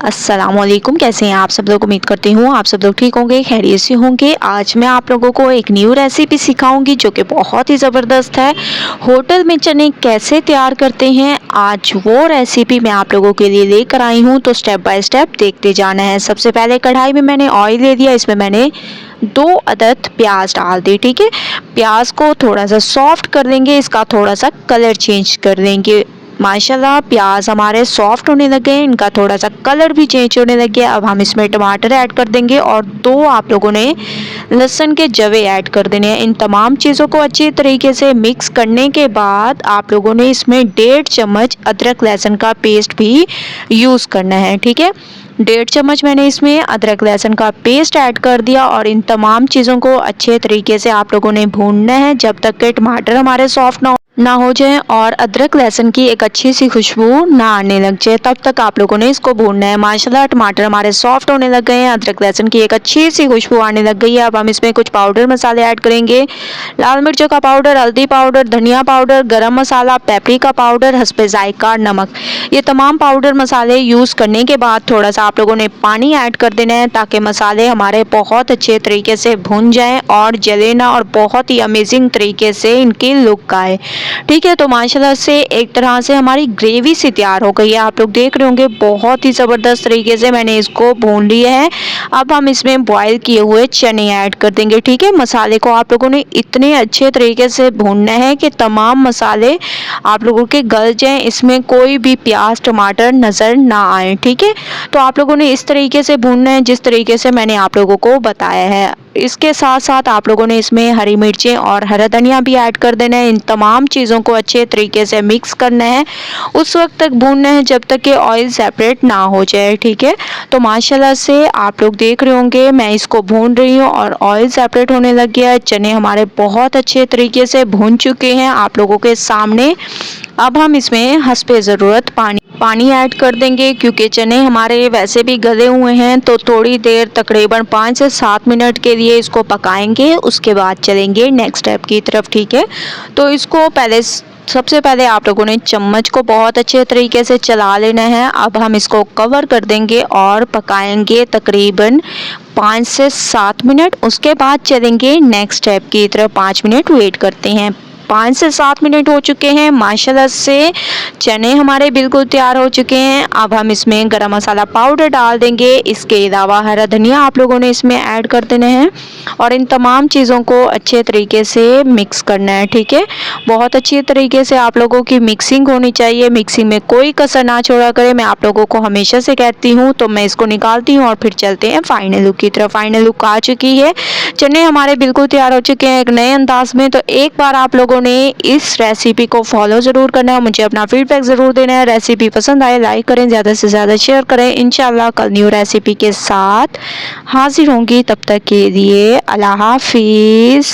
अस्सलामुअलैकुम। कैसे हैं आप सब लोग? उम्मीद करती हूँ आप सब लोग ठीक होंगे, खैरियत से होंगे। आज मैं आप लोगों को एक न्यू रेसिपी सिखाऊंगी जो कि बहुत ही ज़बरदस्त है। होटल में चने कैसे तैयार करते हैं, आज वो रेसिपी मैं आप लोगों के लिए लेकर आई हूँ। तो स्टेप बाय स्टेप देखते जाना है। सबसे पहले कढ़ाई में मैंने ऑयल ले दिया, इसमें मैंने 2 अदद प्याज डाल दी। ठीक है, प्याज को थोड़ा सा सॉफ्ट कर देंगे, इसका थोड़ा सा कलर चेंज कर देंगे। माशाल्लाह प्याज हमारे सॉफ्ट होने लगे हैं, इनका थोड़ा सा कलर भी चेंज होने लग गया। अब हम इसमें टमाटर ऐड कर देंगे और 2 आप लोगों ने लहसुन के जवे ऐड कर देने हैं। इन तमाम चीज़ों को अच्छी तरीके से मिक्स करने के बाद आप लोगों ने इसमें 1.5 चम्मच अदरक लहसुन का पेस्ट भी यूज़ करना है। ठीक है, 1.5 चम्मच मैंने इसमें अदरक लहसुन का पेस्ट ऐड कर दिया और इन तमाम चीज़ों को अच्छे तरीके से आप लोगों ने भूनना है जब तक कि टमाटर हमारे सॉफ्ट ना हो जाए और अदरक लहसुन की एक अच्छी सी खुशबू ना आने लग जाए, तब तक आप लोगों ने इसको भूनना है। माशाल्लाह टमाटर हमारे सॉफ्ट होने लग गए हैं, अदरक लहसुन की एक अच्छी सी खुशबू आने लग गई है। अब हम इसमें कुछ पाउडर मसाले ऐड करेंगे। लाल मिर्चों का पाउडर, हल्दी पाउडर, धनिया पाउडर, गरम मसाला, पेपरिका पाउडर, हस्बे जायका नमक, ये तमाम पाउडर मसाले यूज़ करने के बाद थोड़ा सा आप लोगों ने पानी ऐड कर देना है ताकि मसाले हमारे बहुत अच्छे तरीके से भुन जाएं और जले ना और बहुत ही अमेजिंग तरीके से इनकी लुक आए। ठीक है, तो माशाल्लाह से एक तरह से हमारी ग्रेवी सी तैयार हो गई है। आप लोग देख रहे होंगे बहुत ही ज़बरदस्त तरीके से मैंने इसको भून लिया है। अब हम इसमें बॉईल किए हुए चने ऐड कर देंगे। ठीक है, मसाले को आप लोगों ने इतने अच्छे तरीके से भूनना है कि तमाम मसाले आप लोगों के गल जाएं, इसमें कोई भी प्याज टमाटर नज़र ना आए। ठीक है, तो आप लोगों ने इस तरीके से भूनना है जिस तरीके से मैंने आप लोगों को बताया है। इसके साथ साथ आप लोगों ने इसमें हरी मिर्चें और हरा धनिया भी ऐड कर देना है। इन तमाम चीज़ों को अच्छे तरीके से मिक्स करना है, उस वक्त तक भूनना है जब तक कि ऑयल सेपरेट ना हो जाए। ठीक है, तो माशाल्लाह से आप लोग देख रहे होंगे मैं इसको भून रही हूँ और ऑयल सेपरेट होने लग गया है। चने हमारे बहुत अच्छे तरीके से भून चुके हैं आप लोगों के सामने। अब हम इसमें हस्बे ज़रूरत पानी ऐड कर देंगे क्योंकि चने हमारे वैसे भी गले हुए हैं। तो थोड़ी देर तकरीबन 5 से 7 मिनट के लिए इसको पकाएंगे, उसके बाद चलेंगे नेक्स्ट स्टेप की तरफ। ठीक है, तो इसको सबसे पहले आप लोगों ने चम्मच को बहुत अच्छे तरीके से चला लेना है। अब हम इसको कवर कर देंगे और पकाएंगे तकरीबन 5 से 7 मिनट, उसके बाद चलेंगे नेक्स्ट स्टेप की तरफ। 5 मिनट वेट करते हैं। 5 से 7 मिनट हो चुके हैं, माशाल्लाह से चने हमारे बिल्कुल तैयार हो चुके हैं। अब हम इसमें गरम मसाला पाउडर डाल देंगे, इसके अलावा हरा धनिया आप लोगों ने इसमें ऐड कर देना है और इन तमाम चीज़ों को अच्छे तरीके से मिक्स करना है। ठीक है, बहुत अच्छी तरीके से आप लोगों की मिक्सिंग होनी चाहिए, मिक्सिंग में कोई कसर ना छोड़ा करें, मैं आप लोगों को हमेशा से कहती हूँ। तो मैं इसको निकालती हूँ और फिर चलते हैं फाइनल लुक की तरफ। फाइनल लुक आ चुकी है, चने हमारे बिल्कुल तैयार हो चुके हैं एक नए अंदाज में। तो एक बार आप लोगों ने इस रेसिपी को फॉलो ज़रूर करना है, मुझे अपना फीडबैक ज़रूर देना है। रेसिपी पसंद आए लाइक करें, ज़्यादा से ज़्यादा शेयर करें। इंशाल्लाह कल न्यू रेसिपी के साथ हाजिर होंगी, तब तक के लिए अल्लाह हाफिज़।